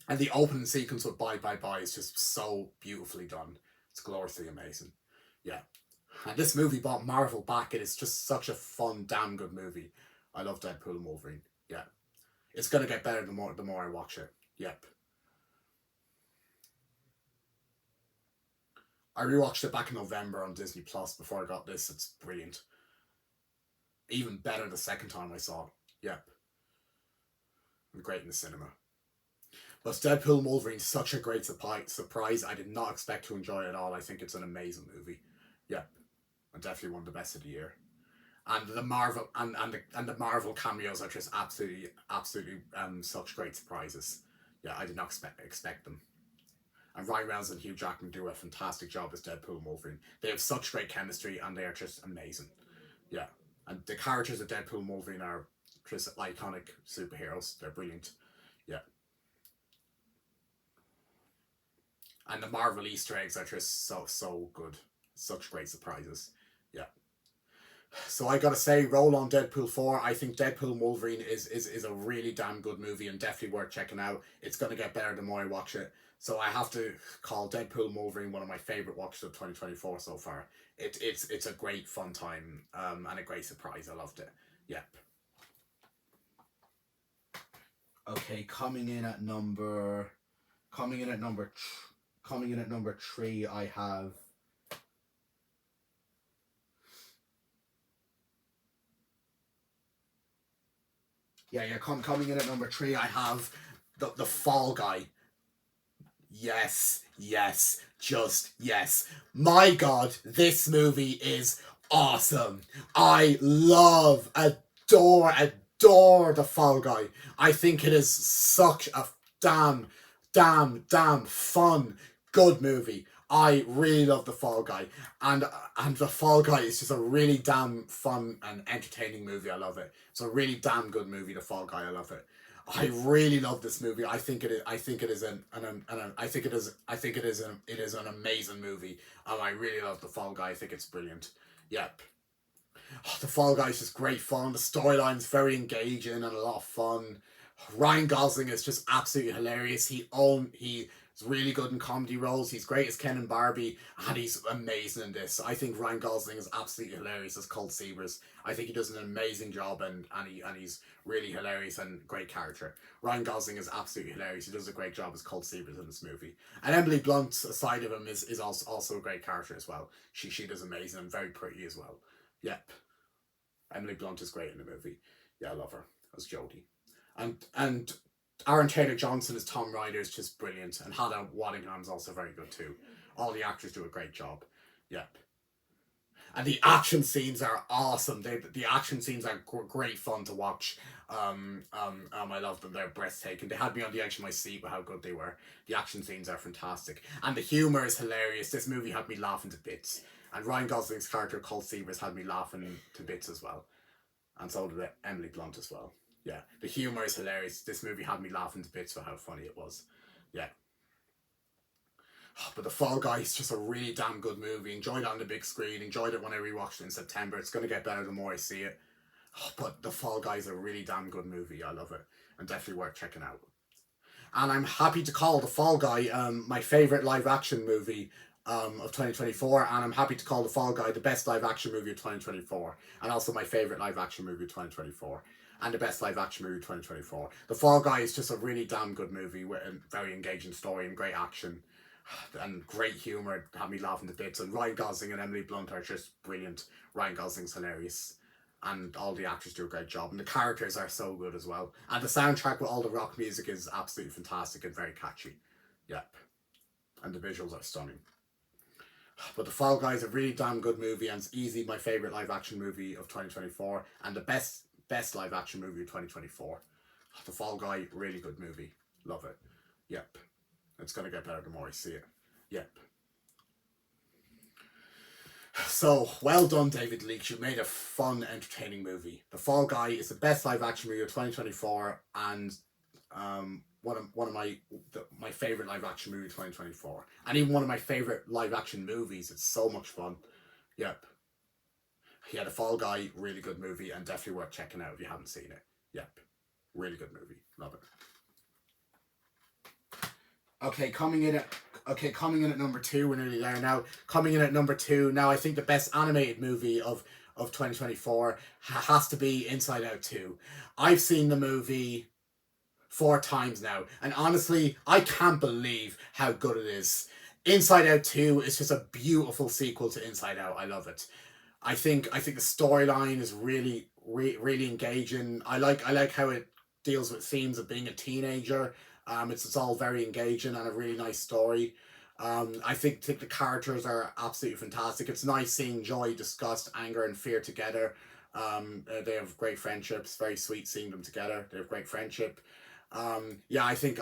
And the opening sequence with Bye Bye Bye is just so beautifully done. It's gloriously amazing. Yeah. And this movie brought Marvel back. It is just such a fun, damn good movie. I love Deadpool and Wolverine. Yeah. It's gonna get better the more I watch it. Yep. I rewatched it back in November on Disney Plus before I got this. It's brilliant. Even better the second time I saw it. Yep. Great in the cinema. But Deadpool and Wolverine is such a great surprise. I did not expect to enjoy it at all. I think it's an amazing movie. Yeah, and definitely one of the best of the year. And the Marvel and the Marvel cameos are just absolutely such great surprises. Yeah, I did not expect them. And Ryan Reynolds and Hugh Jackman do a fantastic job as Deadpool and Wolverine. They have such great chemistry and they are just amazing. Yeah, and the characters of Deadpool and Wolverine are just iconic superheroes. They're brilliant. Yeah, and the Marvel Easter eggs are just so good. Such great surprises. Yeah. So I gotta say, roll on Deadpool 4. I think Deadpool and Wolverine is a really damn good movie and definitely worth checking out. It's gonna get better the more I watch it. So I have to call Deadpool and Wolverine one of my favourite watches of 2024 so far. It's a great fun time and a great surprise. I loved it. Yep. Okay, coming in at number 3, I have. Coming in at number 3, I have the Fall Guy. Yes, just yes. My God, this movie is awesome. I adore the Fall Guy. I think it is such a damn fun, good movie. I really love the Fall Guy, and the Fall Guy is just a really damn fun and entertaining movie. I love it. It's a really damn good movie. The Fall Guy, I love it. I really love this movie. I think it is. I think it is I think it is. I think it is an. It is an amazing movie. I really love the Fall Guy. I think it's brilliant. Yep. Oh, the Fall Guy is just great fun. The storyline's very engaging and a lot of fun. Ryan Gosling is just absolutely hilarious. He's really good in comedy roles. He's great as Ken and Barbie, and he's amazing in this. I think Ryan Gosling is absolutely hilarious as Colt Seavers. I think he does an amazing job, and he's really hilarious and great character. Ryan Gosling is absolutely hilarious. He does a great job as Colt Seavers in this movie. And Emily Blunt's side of him is also a great character as well. She does amazing and very pretty as well. Yep. Emily Blunt is great in the movie. Yeah, I love her as Jodie. And Aaron Taylor Johnson as Tom Ryder is just brilliant, and Hannah Waddingham's also very good too. All the actors do a great job. Yep. And the action scenes are awesome. The action scenes are great fun to watch. I love them. They're breathtaking. They had me on the edge of my seat with how good they were. The action scenes are fantastic, and the humor is hilarious. This movie had me laughing to bits, and Ryan Gosling's character Colt Seavers had me laughing to bits as well, and so did Emily Blunt as well. Yeah, the humor is hilarious. This movie had me laughing to bits for how funny it was. Yeah. But The Fall Guy is just a really damn good movie. Enjoyed it on the big screen. Enjoyed it when I rewatched it in September. It's going to get better the more I see it. But The Fall Guy is a really damn good movie. I love it. And definitely worth checking out. And I'm happy to call The Fall Guy my favourite live action movie of 2024. And I'm happy to call The Fall Guy the best live action movie of 2024. And also my favourite live action movie of 2024. And the best live action movie of 2024. The Fall Guy is just a really damn good movie with a very engaging story and great action and great humour. Had me laughing to bits. And Ryan Gosling and Emily Blunt are just brilliant. Ryan Gosling's hilarious, and all the actors do a great job, and the characters are so good as well. And the soundtrack with all the rock music is absolutely fantastic and very catchy. Yep. And the visuals are stunning. But The Fall Guy is a really damn good movie, and it's easily my favourite live action movie of 2024 and the best live action movie of 2024. The Fall Guy, really good movie. Love it. Yep. It's going to get better the more I see it. Yep. So, well done, David Leitch. You made a fun, entertaining movie. The Fall Guy is the best live action movie of 2024 and one of my favourite live action movie of 2024. And even one of my favourite live action movies. It's so much fun. Yep. Yeah, The Fall Guy, really good movie and definitely worth checking out if you haven't seen it. Yep. Really good movie. Love it. Okay, coming in at number 2, we're nearly there now. Coming in at number 2, now I think the best animated movie of 2024 has to be Inside Out 2. I've seen the movie 4 times now, and honestly, I can't believe how good it is. Inside Out 2 is just a beautiful sequel to Inside Out. I love it. I think the storyline is really engaging. I like how it deals with themes of being a teenager It's all very engaging and a really nice story. I think the characters are absolutely fantastic. It's nice seeing joy, disgust, anger, and fear together. They have great friendships. Very sweet seeing them together. They have great friendship. Yeah, I think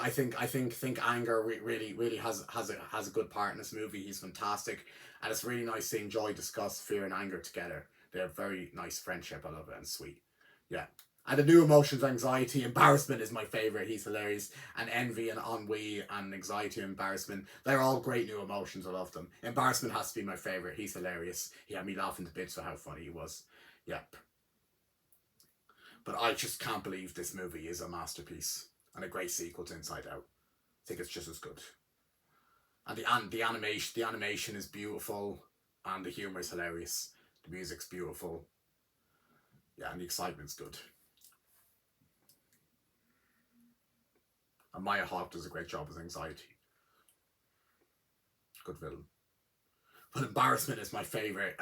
anger really has a good part in this movie. He's fantastic, and it's really nice seeing joy, disgust, fear, and anger together. They have very nice friendship. I love it and sweet. Yeah. And the new emotions, anxiety, embarrassment is my favorite. He's hilarious. And envy and ennui and anxiety and embarrassment. They're all great new emotions. I love them. Embarrassment has to be my favorite. He's hilarious. He had me laughing to bits for how funny he was. Yep. But I just can't believe this movie is a masterpiece and a great sequel to Inside Out. I think it's just as good. And the animation is beautiful, and the humor is hilarious. The music's beautiful. Yeah, and the excitement's good. And Maya Hawke does a great job as anxiety. Good villain. But embarrassment is my favorite.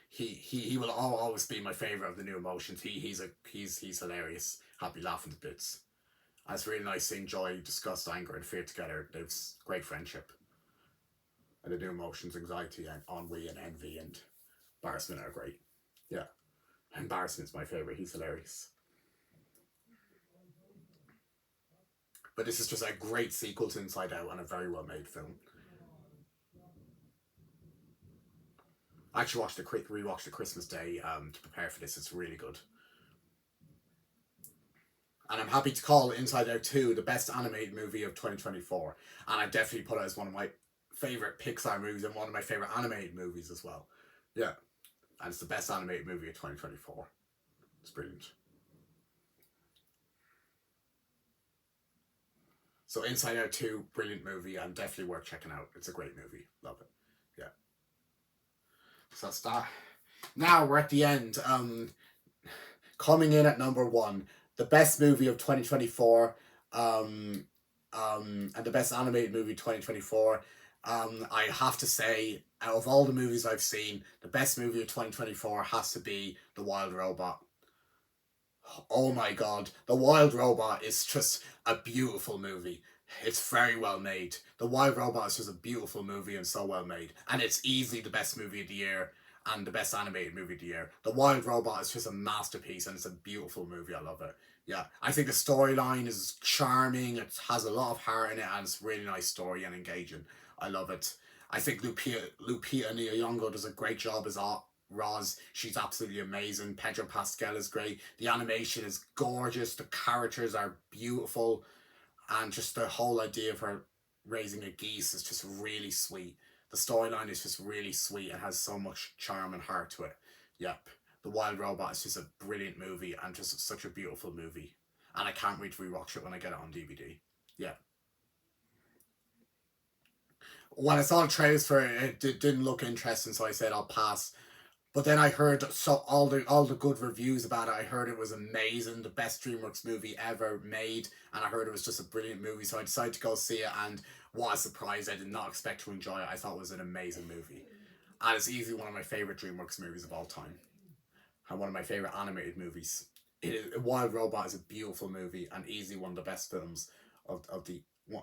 He will always be my favorite of the new emotions. He's hilarious. Happy laughing to bits. And it's really nice seeing joy, disgust, anger, and fear together. They've great friendship. And the new emotions, anxiety, and ennui, and envy, and embarrassment are great. Yeah, embarrassment's my favorite. He's hilarious. But this is just a great sequel to Inside Out and a very well made film. I actually rewatched it Christmas Day to prepare for this. It's really good. And I'm happy to call Inside Out 2 the best animated movie of 2024. And I definitely put it as one of my favourite Pixar movies and one of my favourite animated movies as well. Yeah. And it's the best animated movie of 2024. It's brilliant. So Inside Out 2, brilliant movie and definitely worth checking out. It's a great movie. Love it. Yeah. So that's that. Now we're at the end. Coming in at number one, the best movie of 2024, and the best animated movie 2024. I have to say, out of all the movies I've seen, the best movie of 2024 has to be The Wild Robot. Oh my god, The Wild Robot is just a beautiful movie. It's very well made. The Wild Robot is just a beautiful movie and so well made. And it's easily the best movie of the year and the best animated movie of the year. The Wild Robot is just a masterpiece and it's a beautiful movie. I love it. Yeah, I think the storyline is charming. It has a lot of heart in it and it's a really nice story and engaging. I love it. I think Lupita Nyong'o does a great job as Roz. She's absolutely amazing. Pedro Pascal is great. The animation is gorgeous. The characters are beautiful, and just the whole idea of her raising a geese is just really sweet. The storyline is just really sweet and has so much charm and heart to it. Yep. The Wild Robot is just a brilliant movie and just such a beautiful movie. And I can't wait to rewatch it when I get it on DVD. Yeah. When I saw the trailers for it, it didn't look interesting, so I said I'll pass. But then I heard all the good reviews about it. I heard it was amazing, the best DreamWorks movie ever made, and I heard it was just a brilliant movie. So I decided to go see it, and what a surprise! I did not expect to enjoy it. I thought it was an amazing movie, and it's easily one of my favorite DreamWorks movies of all time, and one of my favorite animated movies. Wild Robot is a beautiful movie and easily one of the best films of the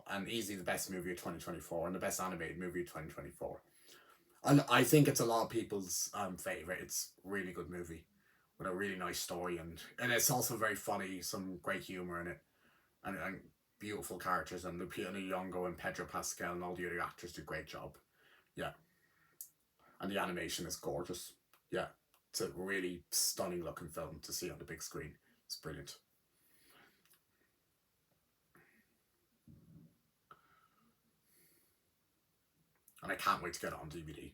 and easily the best movie of 2024 and the best animated movie of 2024. And I think it's a lot of people's favorite. It's a really good movie with a really nice story and it's also very funny. Some great humor in it and beautiful characters and Lupita Nyong'o and Pedro Pascal and all the other actors do a great job. Yeah, and the animation is gorgeous. Yeah, it's a really stunning looking film to see on the big screen. It's brilliant. And I can't wait to get it on DVD.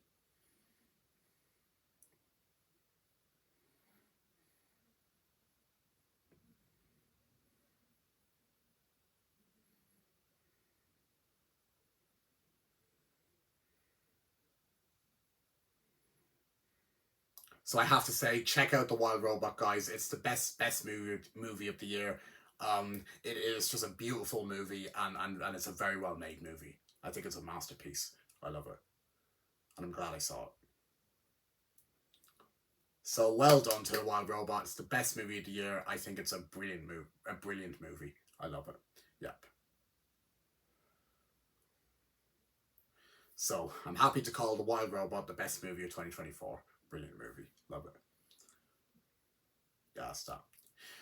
So I have to say, check out The Wild Robot, guys. It's the best movie of the year. It is just a beautiful movie and it's a very well made movie. I think it's a masterpiece. I love it. And I'm glad I saw it. So well done to The Wild Robot. It's the best movie of the year. I think it's a brilliant movie. I love it. Yep. So I'm happy to call The Wild Robot the best movie of 2024. Brilliant movie. Love it. Yeah, stop.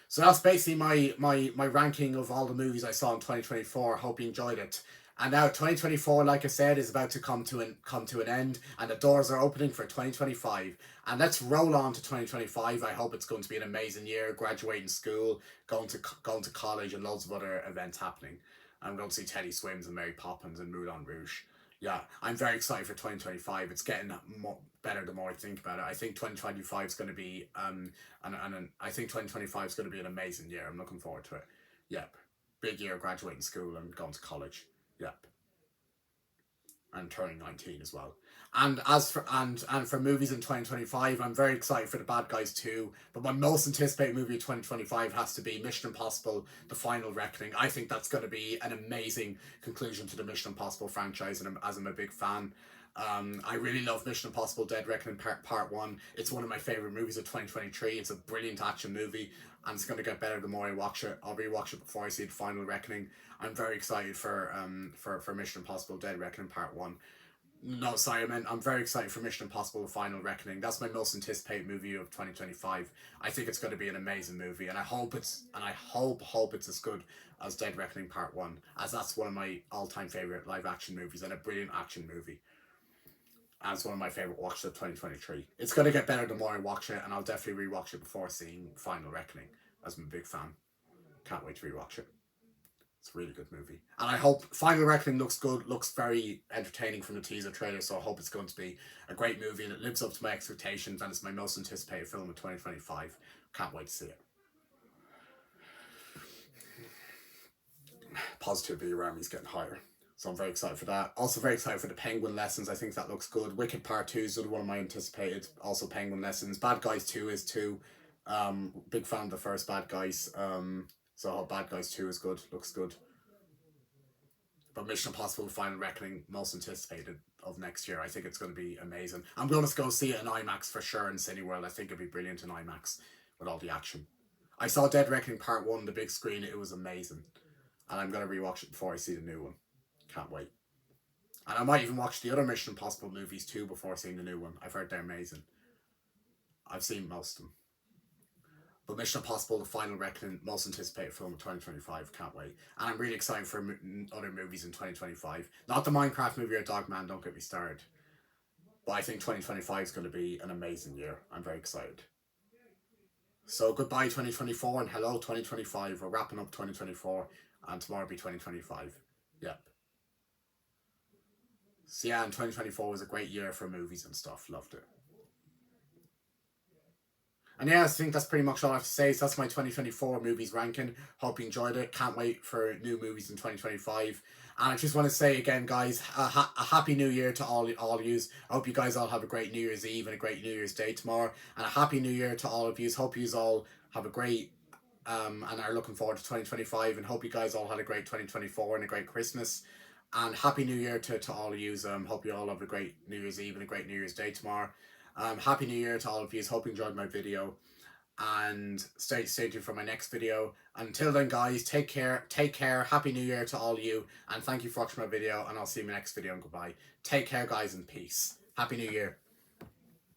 So that's basically my ranking of all the movies I saw in 2024. Hope you enjoyed it. And now 2024, like I said, is about to come to an end, and the doors are opening for 2025. And let's roll on to 2025. I hope it's going to be an amazing year. Graduating school, going to college, and loads of other events happening. I'm going to see Teddy Swims and Mary Poppins and Moulin Rouge. Yeah, I'm very excited for 2025. It's getting better the more I think about it. I think 2025 is going to be and I think 2025 is going to be an amazing year. I'm looking forward to it. Yep, big year graduating school and going to college. Yep, and turning 19 as well. And as for and for movies in 2025, I'm very excited for The Bad Guys 2. But my most anticipated movie of 2025 has to be Mission Impossible: The Final Reckoning. I think that's going to be an amazing conclusion to the Mission Impossible franchise, and as I'm a big fan. I really love Mission Impossible: Dead Reckoning Part 1. It's one of my favourite movies of 2023. It's a brilliant action movie, and it's going to get better the more I watch it. I'll rewatch it before I see The Final Reckoning. I'm very excited for Mission Impossible: Dead Reckoning Part 1. No, sorry, I meant I'm very excited for Mission Impossible: The Final Reckoning. That's my most anticipated movie of 2025. I think it's going to be an amazing movie, and I hope it's as good as Dead Reckoning Part 1, as that's one of my all-time favorite live action movies and a brilliant action movie. And it's one of my favorite watches of 2023. It's going to get better the more I watch it, and I'll definitely rewatch it before seeing Final Reckoning, as I'm a big fan. Can't wait to rewatch it. It's a really good movie. And I hope Final Reckoning looks good, looks very entertaining from the teaser trailer, so I hope it's going to be a great movie and it lives up to my expectations, and it's my most anticipated film of 2025. Can't wait to see it. Positivity around me is getting higher. So I'm very excited for that. Also very excited for the Penguin Lessons. I think that looks good. Wicked Part 2 is another one of my anticipated. Also Penguin Lessons. Bad Guys 2 is too. Big fan of the first Bad Guys. So I hope Bad Guys 2 is good. Looks good. But Mission Impossible: Final Reckoning, most anticipated of next year. I think it's going to be amazing. I'm going to go see it in IMAX for sure in Cineworld. I think it'd be brilliant in IMAX with all the action. I saw Dead Reckoning Part 1 on the big screen. It was amazing. And I'm going to rewatch it before I see the new one. Can't wait. And I might even watch the other Mission Impossible movies too before seeing the new one. I've heard they're amazing. I've seen most of them. But Mission Impossible: The Final Reckoning, most anticipated film of 2025. Can't wait. And I'm really excited for other movies in 2025. Not the Minecraft movie or Dogman, don't get me started. But I think 2025 is going to be an amazing year. I'm very excited. So goodbye 2024 and hello 2025. We're wrapping up 2024 and tomorrow will be 2025. Yep. So yeah, and 2024 was a great year for movies and stuff. Loved it. And yeah, I think that's pretty much all I have to say. So that's my 2024 movies ranking. Hope you enjoyed it. Can't wait for new movies in 2025. And I just want to say again, guys, a happy new year to all yous. I hope you guys all have a great New Year's Eve and a great New Year's Day tomorrow. And a happy new year to all of yous. Hope yous all have a great and are looking forward to 2025. And hope you guys all had a great 2024 and a great Christmas. And happy new year to all of yous. Hope you all have a great New Year's Eve and a great New Year's Day tomorrow. Happy New Year to all of you. Hope you enjoyed my video. And stay tuned for my next video. Until then, guys, take care. Take care. Happy New Year to all of you. And thank you for watching my video. And I'll see you in my next video. And goodbye. Take care, guys, and peace. Happy New Year.